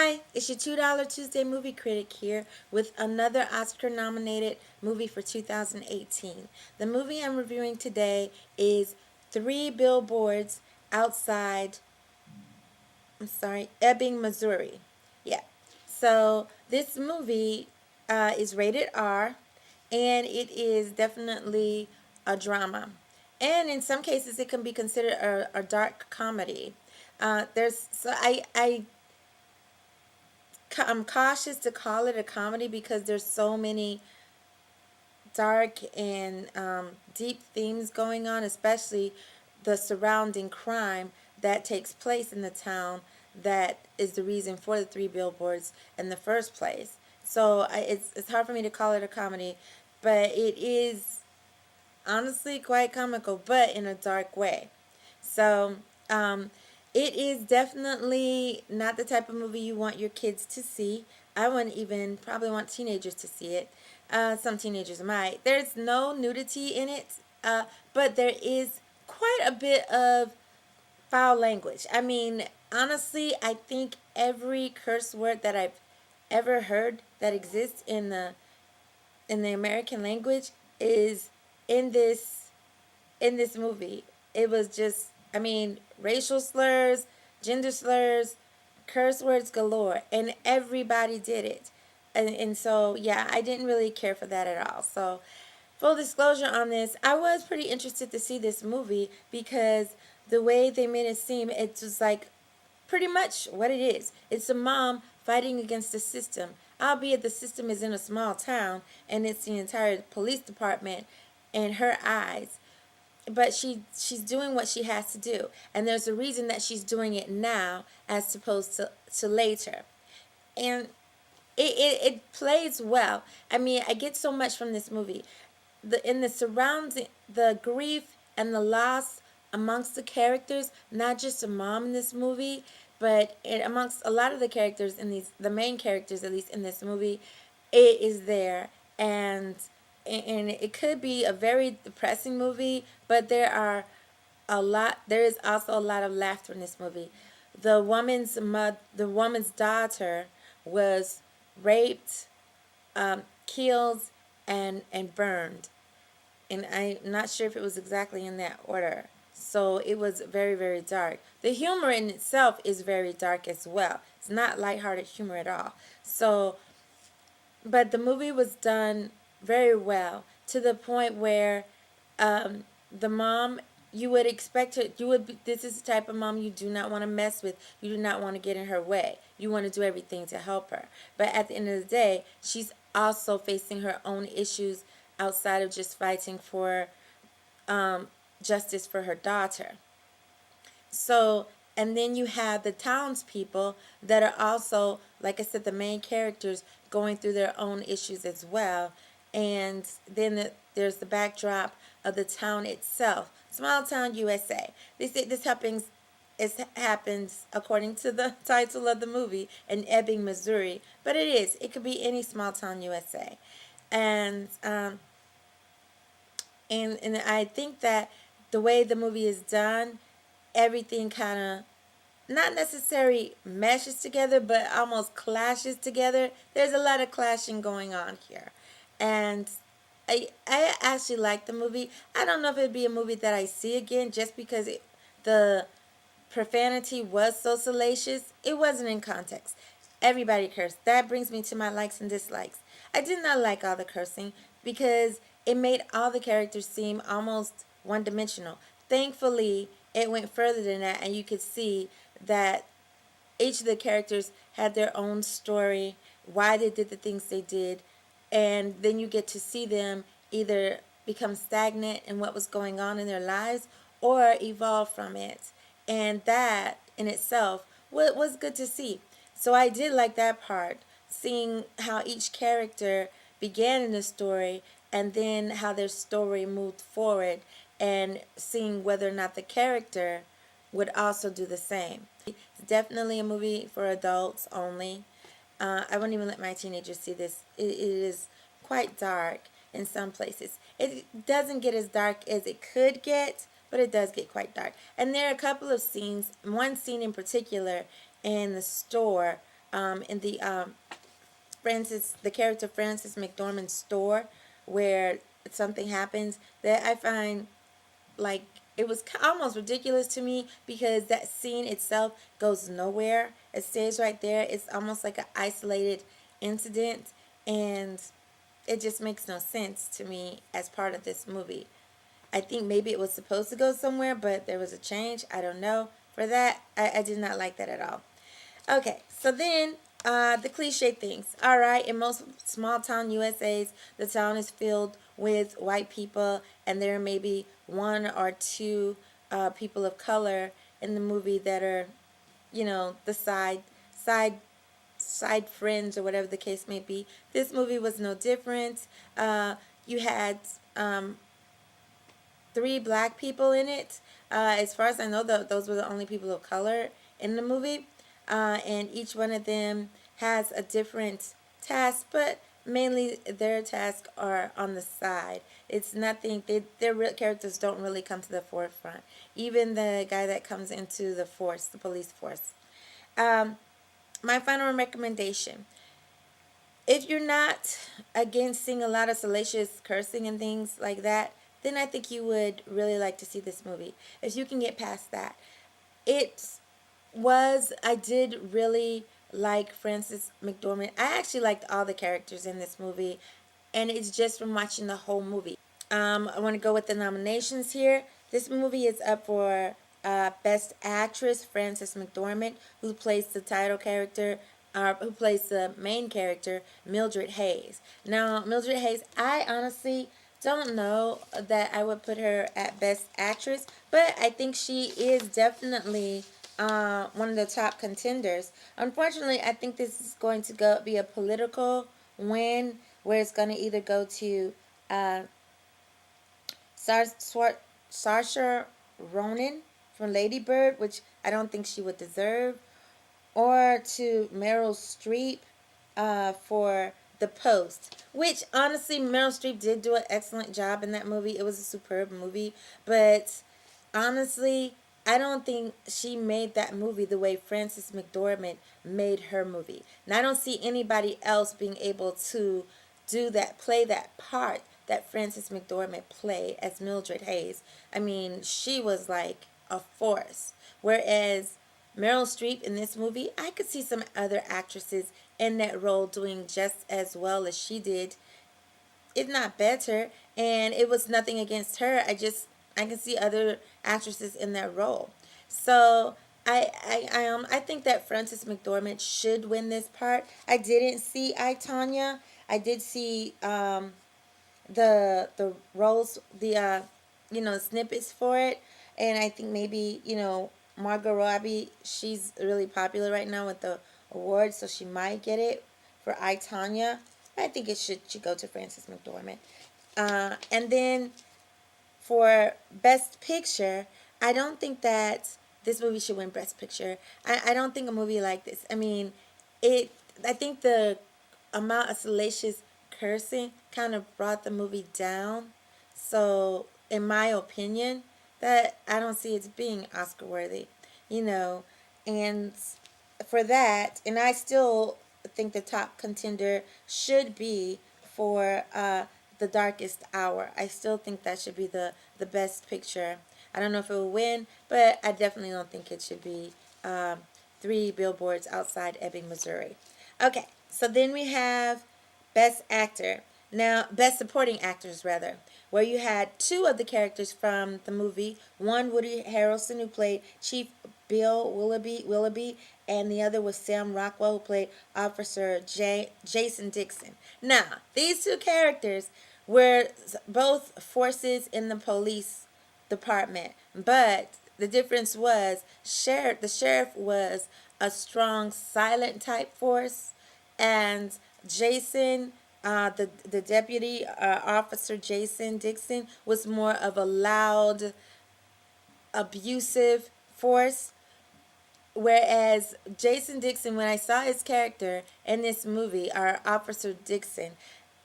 Hi, it's your $2 Tuesday movie critic here with another Oscar nominated movie for 2018. The movie I'm reviewing today is Three Billboards Outside, Ebbing, Missouri. Yeah. So this movie is rated R, and it is definitely a drama. And in some cases, it can be considered a dark comedy. I'm cautious to call it a comedy because there's so many dark and deep themes going on, especially the surrounding crime that takes place in the town that is the reason for the three billboards in the first place. So it's hard for me to call it a comedy, but it is honestly quite comical, but in a dark way. So it is definitely not the type of movie you want your kids to see. I wouldn't even probably want teenagers to see it. Some teenagers might. There's no nudity in it, but there is quite a bit of foul language. I mean, honestly, I think every curse word that I've ever heard that exists in the American language is in this movie. It was just, I mean, racial slurs, gender slurs, curse words galore, and everybody did it. And so, yeah, I didn't really care for that at all. So, full disclosure on this, I was pretty interested to see this movie because the way they made it seem, it was like pretty much what it is. It's a mom fighting against the system, albeit the system is in a small town and it's the entire police department in her eyes. But she's doing what she has to do, and there's a reason that she's doing it now as opposed to later. And it plays well. I mean, I get so much from this movie. In the surrounding, the grief and the loss amongst the characters, not just a mom in this movie, but amongst a lot of the characters the main characters at least in this movie, it is there. And it could be a very depressing movie, but there is also a lot of laughter in this movie. The woman's daughter was raped, killed, and burned, and I'm not sure if it was exactly in that order. So it was very, very dark. The humor in itself is very dark as well. It's not lighthearted humor at all. So, but the movie was done very well to the point where the mom, you would expect her, this is the type of mom you do not want to mess with. You do not want to get in her way. You want to do everything to help her. But at the end of the day, she's also facing her own issues outside of just fighting for justice for her daughter. So, and then you have the townspeople that are also, like I said, the main characters going through their own issues as well. And then there's the backdrop of the town itself, small town USA. They say happens according to the title of the movie in Ebbing, Missouri, but it could be any small town USA, and and I think that the way the movie is done, everything kind of not necessarily meshes together, but almost clashes together. There's a lot of clashing going on here, and I actually like the movie. I don't know if it'd be a movie that I see again just because the profanity was so salacious. It wasn't in context. Everybody cursed. That brings me to my likes and dislikes. I did not like all the cursing because it made all the characters seem almost one dimensional. Thankfully, it went further than that, and you could see that each of the characters had their own story, why they did the things they did, and then you get to see them either become stagnant in what was going on in their lives or evolve from it. And that in itself was good to see. So I did like that part, seeing how each character began in the story and then how their story moved forward, and seeing whether or not the character would also do the same. It's definitely a movie for adults only. I wouldn't even let my teenagers see this. It is quite dark in some places. It doesn't get as dark as it could get, but it does get quite dark. And there are a couple of scenes, one scene in particular in the store in the character Frances McDormand's store, where something happens that I find like it was almost ridiculous to me because that scene itself goes nowhere. It stays right there. It's almost like an isolated incident, and it just makes no sense to me as part of this movie. I think maybe it was supposed to go somewhere, but there was a change. I don't know. For that, I did not like that at all. Okay, so then the cliche things. All right, in most small town USA's, the town is filled with white people, and there may be one or two people of color in the movie that are, the side side friends or whatever the case may be. This movie was no different. You had three black people in it. As far as I know, those were the only people of color in the movie. And each one of them has a different task, but mainly their tasks are on the side. It's nothing, their real characters don't really come to the forefront. Even the guy that comes into the force, the police force. Um, my final recommendation, if you're not against seeing a lot of salacious cursing and things like that, then I think you would really like to see this movie. If you can get past that. It I did really like Frances McDormand. I actually liked all the characters in this movie, and it's just from watching the whole movie. I want to go with the nominations here. This movie is up for Best Actress, Frances McDormand, who plays the title character, who plays the main character, Mildred Hayes. Now, Mildred Hayes, I honestly don't know that I would put her at Best Actress, but I think she is definitely one of the top contenders. Unfortunately, I think this is going to be a political win, where it's going to either go to uh, Saoirse Ronan from Lady Bird, which I don't think she would deserve, or to Meryl Streep for The Post, which honestly Meryl Streep did do an excellent job in that movie. It was a superb movie, but honestly, I don't think she made that movie the way Frances McDormand made her movie. And I don't see anybody else being able to play that part that Frances McDormand played as Mildred Hayes. I mean, she was like a force. Whereas Meryl Streep in this movie, I could see some other actresses in that role doing just as well as she did, if not better. And it was nothing against her. I can see other actresses in that role. So I think that Frances McDormand should win this part. I didn't see I Tanya. I did see the roles, the snippets for it, and I think maybe Margot Robbie, she's really popular right now with the awards, so she might get it for I Tanya. I think it should go to Frances McDormand. And then for Best Picture, I don't think that this movie should win Best Picture. I don't think a movie like this. I mean, it. I think the amount of salacious cursing kind of brought the movie down. So, in my opinion, that I don't see it being Oscar worthy. You know, and for that, and I still think the top contender should be for The Darkest Hour. I still think that should be the best picture. I don't know if it will win, but I definitely don't think it should be Three Billboards Outside Ebbing, Missouri. Okay, so then we have Best Actor. Now, Best Supporting Actors, rather, where you had two of the characters from the movie. One, Woody Harrelson, who played Chief Bill Willoughby, and the other was Sam Rockwell, who played Officer Jason Dixon. Now, these two characters were both forces in the police department, but the difference was the sheriff was a strong, silent type force, and Jason, the deputy officer Jason Dixon, was more of a loud, abusive force. Whereas Jason Dixon, when I saw his character in this movie, our Officer Dixon,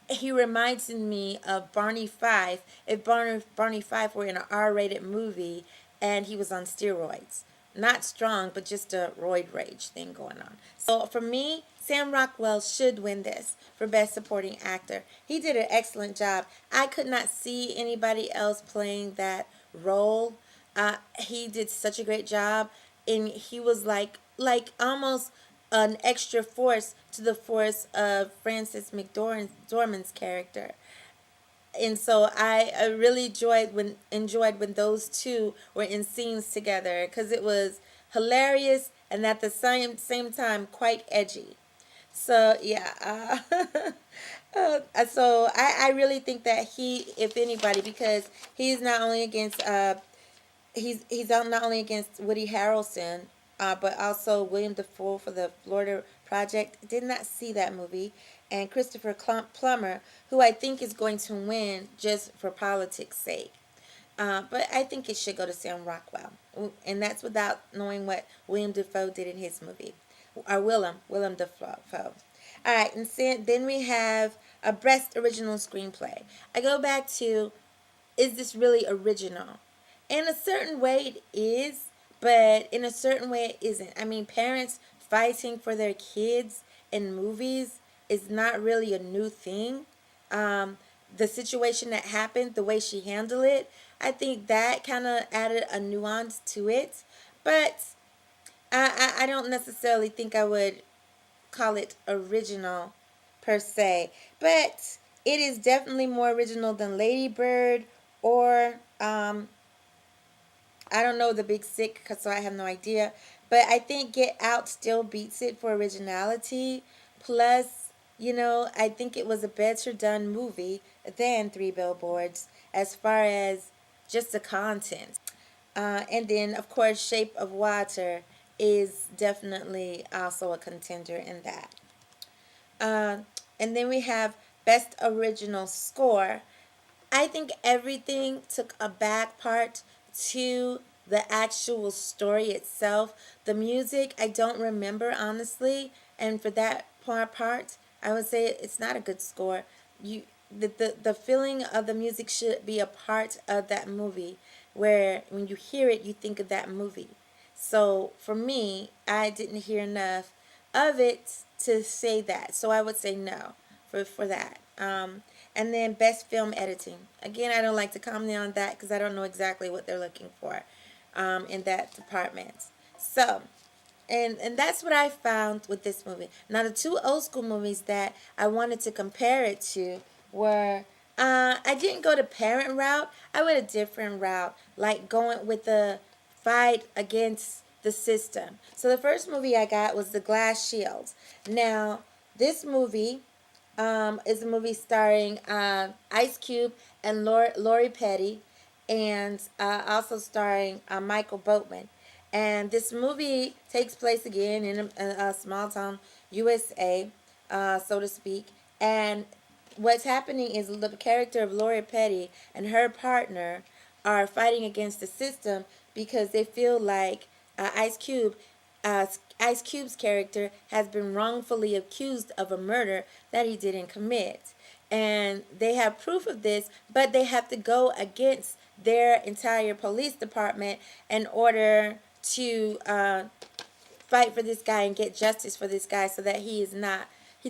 he reminds me of Barney Fife. If Barney Fife were in an R-rated movie and he was on steroids, not strong, but just a roid rage thing going on. So for me, Sam Rockwell should win this for Best Supporting Actor. He did an excellent job. I could not see anybody else playing that role. He did such a great job, and he was like almost an extra force to the force of Frances McDormand's character. And so I really enjoyed when those two were in scenes together because it was hilarious and at the same time quite edgy. So yeah, so I really think that he, if anybody, because he's not only against not only against Woody Harrelson, but also William Dafoe for the Florida Project. Did not see that movie, and Christopher Plummer, who I think is going to win just for politics' sake. But I think it should go to Sam Rockwell, and that's without knowing what William Dafoe did in his movie, or Willem Dafoe. All right, and then we have a Best Original Screenplay. I go back to, is this really original? In a certain way, it is, but in a certain way, it isn't. I mean, parents fighting for their kids in movies is not really a new thing. The situation that happened, the way she handled it, I think that kind of added a nuance to it. But I don't necessarily think I would call it original per se. But it is definitely more original than Lady Bird or I don't know the Big Sick, so I have no idea. But I think Get Out still beats it for originality. Plus, I think it was a better done movie than Three Billboards as far as just the content. And then, of course, Shape of Water is definitely also a contender in that. Uh, and then we have Best Original Score. I think everything took a back part to the actual story itself. The music, I don't remember honestly, and for that part, I would say it's not a good score. The feeling of the music should be a part of that movie, where when you hear it, you think of that movie. So for me, I didn't hear enough of it to say that. So I would say no for that. And then Best Film Editing. Again, I don't like to comment on that because I don't know exactly what they're looking for in that department. So, and that's what I found with this movie. Now, the two old school movies that I wanted to compare it to were, I didn't go the parent route. I went a different route, like going with the fight against the system. So the first movie I got was The Glass Shield. Now, this movie is a movie starring Ice Cube and Lori Petty, and also starring Michael Boatman. And this movie takes place again in a small town, USA, so to speak. And what's happening is the character of Lori Petty and her partner are fighting against the system because they feel like uh, Ice Cube's character has been wrongfully accused of a murder that he didn't commit. And they have proof of this, but they have to go against their entire police department in order to fight for this guy and get justice for this guy so that he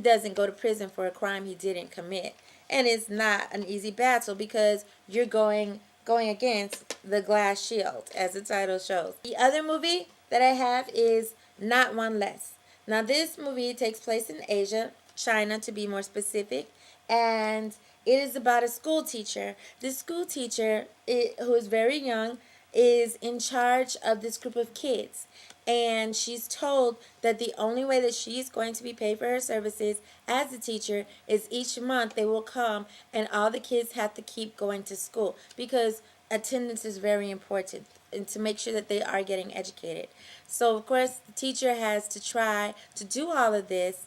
doesn't go to prison for a crime he didn't commit. And it's not an easy battle because you're going against the glass shield, as the title shows. The other movie that I have is Not One Less. Now this movie takes place in Asia, China to be more specific, and it is about a school teacher. This school teacher, who is very young, is in charge of this group of kids. And she's told that the only way that she's going to be paid for her services as a teacher is each month they will come and all the kids have to keep going to school because attendance is very important and to make sure that they are getting educated. So, of course, the teacher has to try to do all of this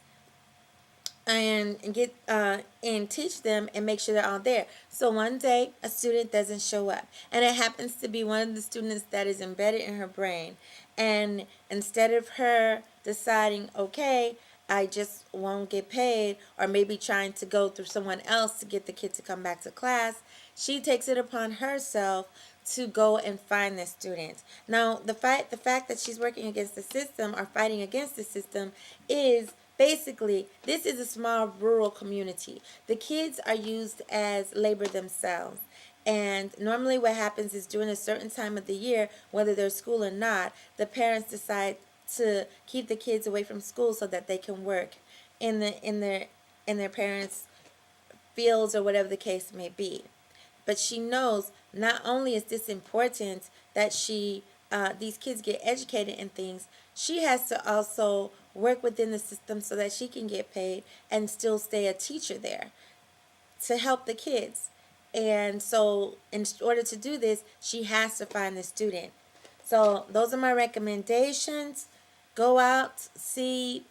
and get and teach them and make sure they're all there. So one day a student doesn't show up, and it happens to be one of the students that is embedded in her brain. And instead of her deciding, okay, I just won't get paid, or maybe trying to go through someone else to get the kid to come back to class, she takes it upon herself to go and find the student. Now, the fact that she's working against the system or fighting against the system is basically, this is a small rural community. The kids are used as labor themselves. And normally what happens is during a certain time of the year, whether there's school or not, the parents decide to keep the kids away from school so that they can work in their parents' fields or whatever the case may be. But she knows not only is this important that these kids get educated in things, she has to also work within the system so that she can get paid and still stay a teacher there to help the kids. And so, in order to do this, she has to find the student. So, those are my recommendations. Go out, see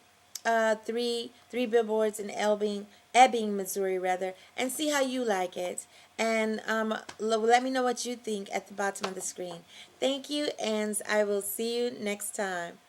three billboards in Ebbing, Missouri, rather, and see how you like it. And let me know what you think at the bottom of the screen. Thank you, and I will see you next time.